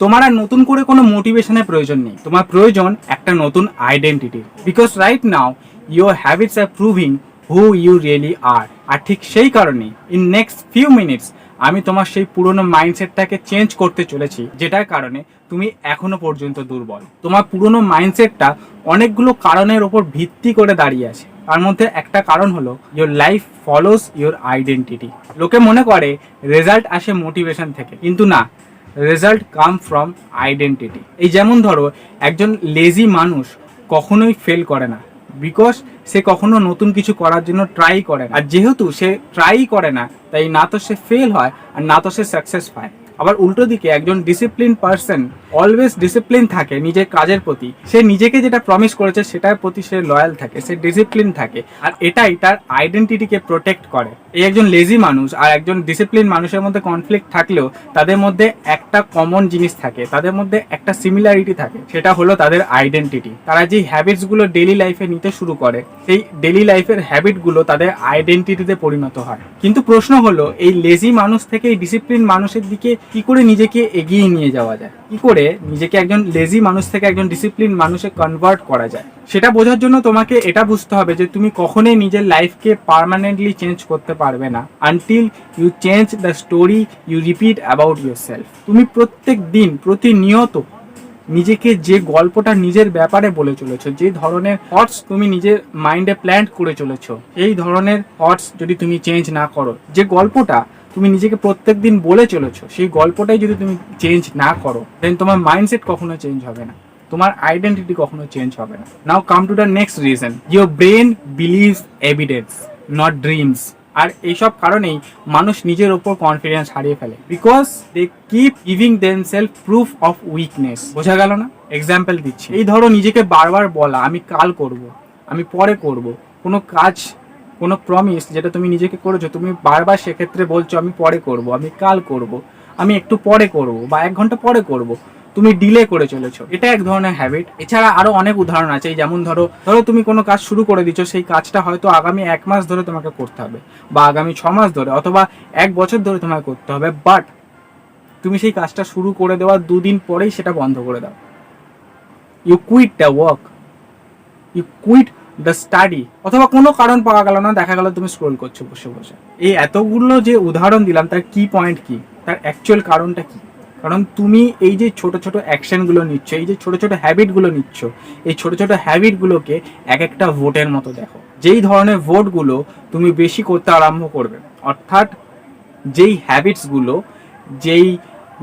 তোমার আর নতুন করে কোনো মোটিভেশনের প্রয়োজন নেই, তোমার প্রয়োজন একটা নতুন identity. Because right now your habits are proving who you really are. আর ঠিক সেই কারণে ইন নেক্সট ফিউ মিনিটস আমি তোমার সেই পুরনো মাইন্ডসেটটাকে চেঞ্জ করতে চলেছি, যেটার কারণে তুমি এখনো পর্যন্ত দুর্বল। তোমার পুরনো মাইন্ডসেটটা অনেকগুলো কারণের ওপর ভিত্তি করে দাঁড়িয়ে আছে। তার মধ্যে একটা কারণ হলো your life follows your identity. লোকে মনে করে রেজাল্ট আসে মোটিভেশন থেকে, কিন্তু না, রেজাল্ট কাম ফ্রম আইডেন্টিটি। এই যেমন ধরো, একজন লেজি মানুষ কখনোই ফেল করে না, বিকজ সে কখনো নতুন কিছু করার জন্য ট্রাই করে না। আর যেহেতু সে ট্রাই করে না, তাই না তো সে ফেল হয় আর না তো সে সাকসেস পায়। আবার উল্টো দিকে একজন ডিসিপ্লিন পার্সন অলওয়েজ ডিসিপ্লিন থাকে নিজের কাজের প্রতি। সে নিজেকে যেটা প্রমিস করেছে সেটার প্রতি সে লয়াল থাকে, সে ডিসিপ্লিন থাকে, আর এটাই তার আইডেন্টিটিকে প্রোটেক্ট করে। এই একজন লেজি মানুষ আর একজন ডিসিপ্লিন মানুষের মধ্যে কনফ্লিক্ট থাকলেও তাদের মধ্যে একটা কমন জিনিস থাকে, তাদের মধ্যে একটা সিমিলারিটি থাকে, সেটা হলো তাদের আইডেন্টিটি। তারা যে হ্যাবিটসগুলো ডেইলি লাইফে নিতে শুরু করে, সেই ডেইলি লাইফের হ্যাবিটগুলো তাদের আইডেন্টিটিতে পরিণত হয়। কিন্তু প্রশ্ন হলো, এই লেজি মানুষ থেকে এই ডিসিপ্লিন মানুষের দিকে কি করে নিজেকে এগিয়ে নিয়ে যাওয়া যায়, কি করে নিজেকে একজন লেজি মানুষ থেকে একজন ডিসিপ্লিন মানুষে কনভার্ট করা যায়, সেটা বোঝার জন্য তোমাকে এটা বুঝতে হবে যে তুমি কখনোই নিজের লাইফকে পার্মানেন্টলি চেঞ্জ করতে পারবে না until you change the story you repeat about yourself. তুমি প্রত্যেক দিন প্রতিনিয়ত নিজেকে যে গল্পটা নিজের ব্যাপারে বলে চলেছো, যে ধরনের থটস তুমি নিজের মাইন্ডে প্ল্যান্ট করে চলেছো, এই ধরনের থটস যদি তুমি চেঞ্জ না করো, যে গল্পটা তুমি নিজেকে প্রত্যেক দিন বলে চলেছো, সেই গল্পটাই যদি তুমি চেঞ্জ না করো, দেন তোমার মাইন্ডসেট কখনো চেঞ্জ হবে না, তোমার আইডেন্টিটি কখনো চেঞ্জ হবে না। Now come to the next reason, your brain believes evidence not dreams. আর এইসব কারণেই মানুষ নিজের ওপর কনফিডেন্স হারিয়ে ফেলে, because they keep giving themselves proof of weakness. বোঝা গেল না? এক্সাম্পল দিচ্ছি, এই ধরো নিজেকে বারবার বলা আমি কাল করব, আমি পরে করব, কোনো কাজ, কোনো প্রমিস যেটা তুমি নিজেকে করেছো, তুমি বারবার সেক্ষেত্রে বলছো আমি পরে করব, আমি কাল করব, আমি একটু পরে করব, বা 1 ঘন্টা পরে করব, তুমি ডিলে করে চলেছো। এটা এক ধরনের হ্যাবিট। এছাড়া আরো অনেক উদাহরণ আছে। যেমন ধরো তুমি কোনো কাজ শুরু করে দিচ্ছ, সেই কাজটা হয়তো আগামী 1 মাস ধরে তোমাকে করতে হবে, বা আগামী 6 মাস ধরে, অথবা 1 বছর ধরে তোমাকে করতে হবে, বাট তুমি সেই কাজটা শুরু করে দেওয়ার 2 দিন পরেই সেটা বন্ধ করে দাও। You quit the work, you quit the study, অথবা কোনো কারণ পাওয়া গেল না, দেখা গেল তুমি স্ক্রোল করছো বসে বসে। এই এতগুলো যে উদাহরণ দিলাম, তার কি পয়েন্ট কি, তার অ্যাকচুয়াল কারণটা কি? কারণ তুমি এই যে ছোট ছোট অ্যাকশনগুলো নিচ্ছ, এই যে ছোট ছোট হ্যাবিটগুলো নিচ্ছ, এই ছোট ছোট হ্যাবিটগুলোকে এক একটা ভোটের মতো দেখো। যেই ধরনের ভোটগুলো তুমি বেশি করতে আরম্ভ করবে, অর্থাৎ যেই হ্যাবিটসগুলো, যেই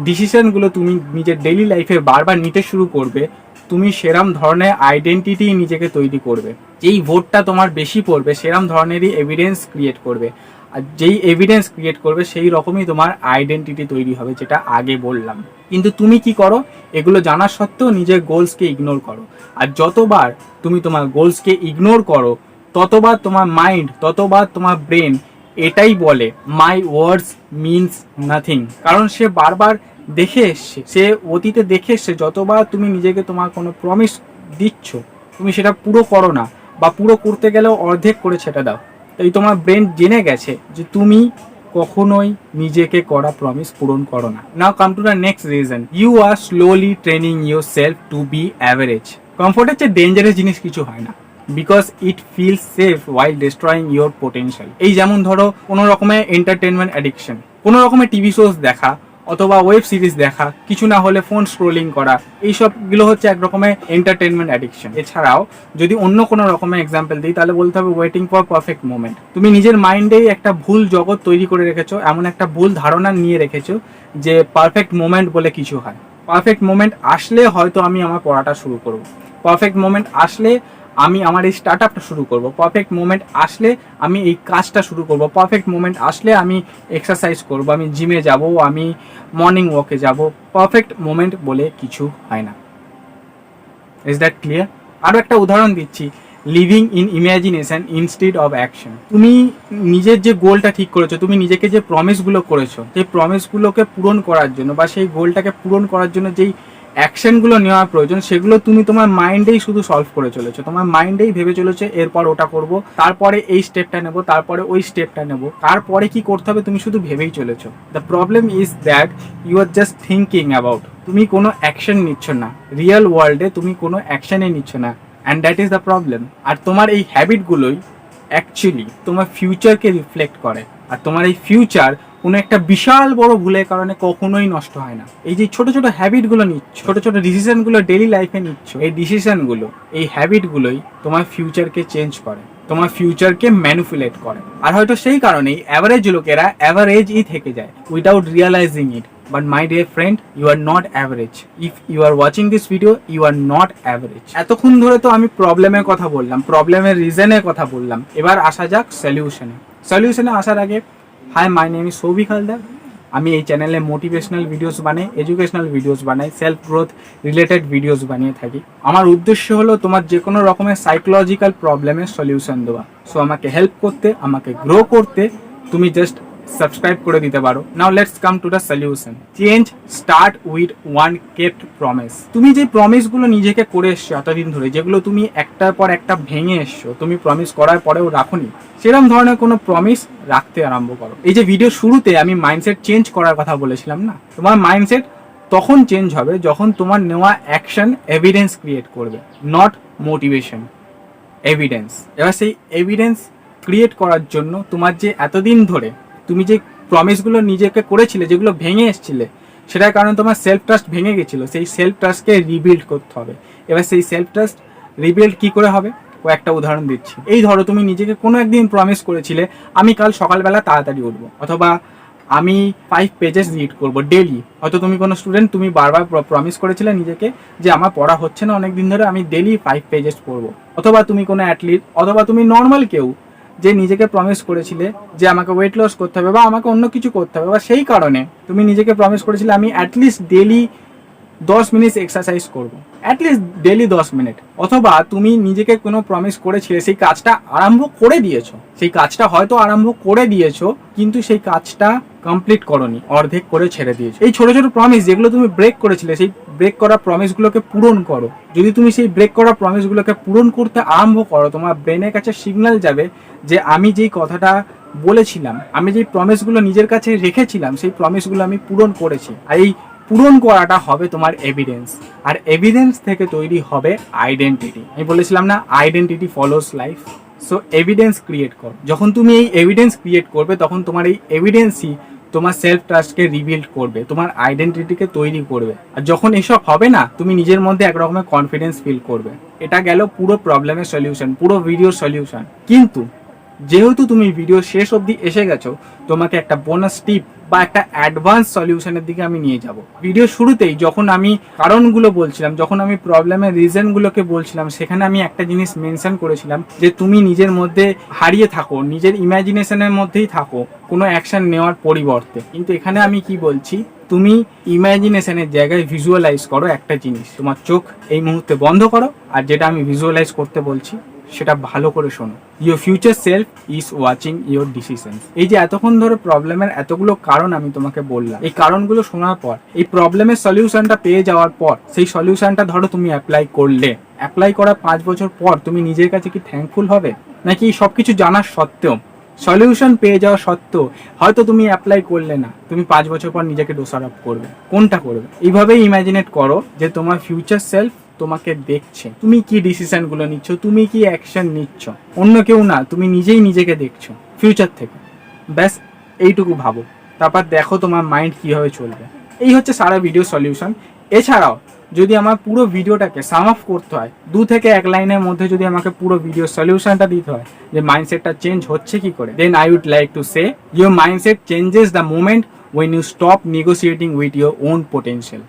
ডিসিশনগুলো তুমি নিজের ডেইলি লাইফে বারবার নিতে শুরু করবে, তুমি সেরম ধরনের আইডেন্টিটি নিজেকে তৈরি করবে। যেই ভোটটা তোমার বেশি পড়বে, সেরম ধরনেরই এভিডেন্স ক্রিয়েট করবে, আর যেই এভিডেন্স ক্রিয়েট করবে সেই রকমই তোমার আইডেন্টিটি তৈরি হবে, যেটা আগে বললাম। কিন্তু তুমি কি করো? এগুলো জানা সত্ত্বেও নিজের গোলসকে ইগনোর করো। আর যতবার তুমি তোমার গোলসকে ইগনোর করো, ততবার তোমার মাইন্ড, ততবার তোমার ব্রেন এটাই বলে মাই ওয়ার্ডস মিনস নাথিং। কারণ সে বারবার দেখে এসছে, সে অতীতে দেখে এসছে, যতবার তুমি নিজেকে তোমার কোনো প্রমিস দিচ্ছ, তুমি সেটা পুরো করো না, বা পুরো করতে গেলেও অর্ধেক করে ছেটে দাও। তাই তোমার ব্রেন জেনে গেছে যে তুমি কখনোই নিজেকে করা প্রমিস পূরণ করো না। Now come to the next reason, you are slowly training yourself to be average. কমফোর্টের চেয়ে ডেঞ্জারাস জিনিস কিছু হয় না, because it feel safe while destroying your potential. এই যেমন ধরো কোনো রকমের এন্টারটেনমেন্ট অ্যাডিকশন, কোনো রকমের টিভি শোজ দেখা অথবা ওয়েব সিরিজ দেখা, কিছু না হলে ফোন স্ক্রোলিং করা, এইসবগুলো হচ্ছে এক রকমের এন্টারটেনমেন্ট অ্যাডিকশন। এছাড়াও যদি অন্য কোনো রকমের এক্সাম্পল দিই, তাহলে বলতে হবে ওয়েটিং ফর পারফেক্ট মোমেন্ট। তুমি নিজের মাইন্ডেই একটা ভুল জগৎ তৈরি করে রেখেছো, এমন একটা ভুল ধারণা নিয়ে রেখেছো যে পারফেক্ট মোমেন্ট বলে কিছু হয়। পারফেক্ট মোমেন্ট আসলে হয়তো আমি আমার পড়াটা শুরু করবো, পারফেক্ট মোমেন্ট আসলে আমি আমার এই স্টার্ট আপটা শুরু করবো, পারফেক্ট মোমেন্ট আসলে আমি এই কাজটা শুরু করবো, পারফেক্ট মোমেন্ট আসলে আমি এক্সারসাইজ করবো, আমি জিমে যাব, আমি মর্নিং ওয়াকে যাব। পারফেক্ট মোমেন্ট বলে কিছু হয় না। Is that clear? আরও একটা উদাহরণ দিচ্ছি, living in imagination instead of action. তুমি নিজের যে গোলটা ঠিক করেছো, তুমি নিজেকে যে প্রমিসগুলো করেছো, সেই প্রমিসগুলোকে পূরণ করার জন্য বা সেই গোলটাকে পূরণ করার জন্য যেই অ্যাকশনগুলো নেওয়া প্রয়োজন সেগুলো তুমি তোমার মাইন্ডেই শুধু সলভ করে চলেছো, তোমার মাইন্ডেই ভেবে চলেছো এরপর ওটা করব, তারপরে এই স্টেপটা নেব, তারপরে ওই স্টেপটা নেব, তারপরে কি করতে হবে তুমি শুধু ভেবেই চলেছো। The problem is that you are just thinking about, তুমি কোনো অ্যাকশন নিচ্ছ না, রিয়েল ওয়ার্ল্ডে তুমি কোনো অ্যাকশনই নিচ্ছ না, and that is the problem. আর তোমার এই হ্যাবিটগুলোই অ্যাকচুয়ালি তোমার ফিউচারকে রিফ্লেক্ট করে, আর তোমার এই ফিউচার কোনো একটা বিশাল বড় ভুলের কারণে কখনোই নষ্ট হয় না। এই যে ছোট ছোট হ্যাবিটগুলো নিচ্ছ, ছোট ছোট ডিসিশনগুলো ডেইলি লাইফে নিচ্ছ, এই ডিসিশনগুলো, এই হ্যাবিটগুলোই তোমার ফিউচারকে চেঞ্জ করে, তোমার ফিউচারকে ম্যানিপুলেট করে। আর হয়তো সেই কারণেই অ্যাভারেজ লোকেরা অ্যাভারেজই থেকে যায় without realizing it. But my dear friend, you are not average. If you are watching this video, you are not average. এতক্ষণ ধরে তো আমি প্রবলেমের কথা বললাম, প্রবলেমের রিজনের কথা বললাম, এবার আসা যাক সলিউশনে। সলিউশনে আসার আগে, hi, my name is Souvik Haldar. আমি এই চ্যানেলে মোটিভেশনাল ভিডিওস বানাই, এডুকেশনাল ভিডিওস বানাই, সেলফ গ্রোথ রিলেটেড ভিডিওস বানিয়ে থাকি। আমার উদ্দেশ্য হলো তোমার যে কোনো রকমের সাইকোলজিক্যাল প্রবলেমের সলিউশন দেওয়া। সো আমাকে হেল্প করতে, আমাকে গ্রো করতে তুমি জাস্ট সাবস্ক্রাইব করে দিতে পারো। Now let's come to the solution. Change start with one kept promise. তুমি যে প্রমিসগুলো নিজেকে করে এসছো এতদিন ধরে, যেগুলো তুমি একটার পর একটা ভেঙে এসছো, তুমি প্রমিস করার পরেও রাখোনি, সেরকম ধরনের কোনো প্রমিস রাখতে আরম্ভ করো। এই যে ভিডিও শুরুতে আমি মাইন্ডসেট চেঞ্জ করার কথা বলেছিলাম না, তোমার মাইন্ডসেট তখন চেঞ্জ হবে যখন তোমার নেওয়া অ্যাকশন এভিডেন্স ক্রিয়েট করবে, নট মোটিভেশন, এভিডেন্স। এবার সেই এভিডেন্স ক্রিয়েট করার জন্য তোমার যে এতদিন ধরে তুমি যে প্রমিসগুলো নিজেকে করেছিলে, যেগুলো ভেঙে এসেছিলে, সেটার কারণে তোমার সেলফ ট্রাস্ট ভেঙে গেছিলো, সেই সেলফ ট্রাস্টকে রিবিল্ড করতে হবে। এবার সেই সেলফ ট্রাস্ট রিবিল্ড কী করে হবে, ও একটা উদাহরণ দিচ্ছি। এই ধরো তুমি নিজেকে কোনো একদিন প্রমিস করেছিলে আমি কাল সকালবেলা তাড়াতাড়ি উঠবো, অথবা আমি 5 পেজেস রিড করবো ডেলি। হয়তো তুমি কোনো স্টুডেন্ট, তুমি বারবার প্রমিস করেছিলে নিজেকে যে আমার পড়া হচ্ছে না অনেক দিন ধরে, আমি ডেলি 5 পেজেস পড়বো। অথবা তুমি কোনো অ্যাথলিট, অথবা তুমি নর্মাল কেউ যে নিজেকে প্রমিস করেছিলে যে আমাকে ওয়েট লস করতে হবে বা আমাকে অন্য কিছু করতে হবে, বা সেই কারণে তুমি নিজেকে প্রমিস করেছিলে আমি অ্যাটলিস্ট ডেলি 10 মিনিট এক্সারসাইজ করবো, অ্যাটলিস্ট ডেলি 10 মিনিট। অথবা তুমি নিজেকে কোনো প্রমিস করেছিলে, সেই কাজটা আরম্ভ করে দিয়েছো, সেই কাজটা হয়তো আরম্ভ করে দিয়েছো কিন্তু সেই কাজটা কমপ্লিট করোনি, অর্ধেক করে ছেড়ে দিয়েছো। এই ছোট ছোট প্রমিস যেগুলো তুমি ব্রেক করেছিলে, সেই ব্রেক করা প্রমিসগুলোকে পূরণ করো। যদি তুমি সেই ব্রেক করা প্রমিসগুলোকে পূরণ করতে আরম্ভ করো, তোমার ব্রেনের কাছে সিগন্যাল যাবে যে আমি যেই কথাটা বলেছিলাম, আমি যেই প্রমিসগুলো নিজের কাছে রেখেছিলাম, সেই প্রমিসগুলো আমি পূরণ করেছি। আর এই পূরণ করাটা হবে তোমার এভিডেন্স, আর এভিডেন্স থেকে তৈরি হবে আইডেন্টিটি। আমি বলেছিলাম না, identity follows life. So evidence create করো। যখন তুমি এই এভিডেন্স ক্রিয়েট করবে, তখন তোমার এই এভিডেন্সই তোমার সেলফ ট্রাস্টকে রিবিল্ড করবে, তোমার আইডেন্টিটিকে তৈরি করবে। আর যখন এসব হবে না, তুমি নিজের মধ্যে একরকমের কনফিডেন্স ফিল করবে। এটা গেল পুরো প্রবলেমের সলিউশন, পুরো ভিডিওর সলিউশন। কিন্তু যেহেতু তুমি ভিডিও শেষ অবধি এসে গেছো, তোমাকে একটা বোনাস টিপ বা একটা অ্যাডভান্স সলিউশনের দিকে আমি নিয়ে যাব। ভিডিও শুরুতেই যখন আমি কারণগুলো বলছিলাম, যখন আমি প্রবলেমের রিজনগুলোকে বলছিলাম, সেখানে আমি একটা জিনিস মেনশন করেছিলাম যে তুমি নিজের মধ্যে হারিয়ে থাকো, নিজের ইমাজিনেশনের মধ্যেই থাকো কোনো অ্যাকশন নেওয়ার পরিবর্তে। কিন্তু এখানে আমি কি বলছি, তুমি ইমাজিনেশনের জায়গায় ভিজুয়ালাইজ করো একটা জিনিস। তোমার চোখ এই মুহূর্তে বন্ধ করো, আর যেটা আমি ভিজুয়ালাইজ করতে বলছি সেটা ভালো করে শোনো। Your future self is watching your decisions. এই যে এতক্ষণ ধরে প্রবলেমের এতগুলো কারণ আমি তোমাকে বললাম, এই কারণগুলো শোনার পর, এই প্রবলেমের সলিউশনটা পেয়ে যাওয়ার পর, সেই সলিউশনটা ধরো তুমি অ্যাপ্লাই করলে, অ্যাপ্লাই করার 5 বছর পর তুমি নিজের কাছে কি থ্যাঙ্কফুল হবে? নাকি সব কিছু জানার সত্ত্বেও, সলিউশন পেয়ে যাওয়া সত্ত্বেও হয়তো তুমি অ্যাপ্লাই করলে না, তুমি 5 বছর পর নিজেকে দোষারোপ করবে? কোনটা করবে? এইভাবেই ইমাজিনেট করো যে তোমার ফিউচার সেলফ তোমাকে দেখছে, তুমি কি ডিসিশনগুলো নিচ্ছ, তুমি কি অ্যাকশন নিচ্ছ, অন্য কেউ না, তুমি নিজেই নিজেকে দেখছো ফিউচার থেকে। ব্যাস এইটুকু ভাবো, তারপর দেখো তোমার মাইন্ড কীভাবে চলবে। এই হচ্ছে সারা ভিডিও সলিউশন। এছাড়াও যদি আমার পুরো ভিডিওটাকে সাম আপ করতে হয়, 2 থেকে 1 লাইনের মধ্যে যদি আমাকে পুরো ভিডিও সলিউশনটা দিতে হয় যে মাইন্ডসেটটা চেঞ্জ হচ্ছে কি করে, then I would like to say your mindset changes the moment when you stop negotiating with your own potential.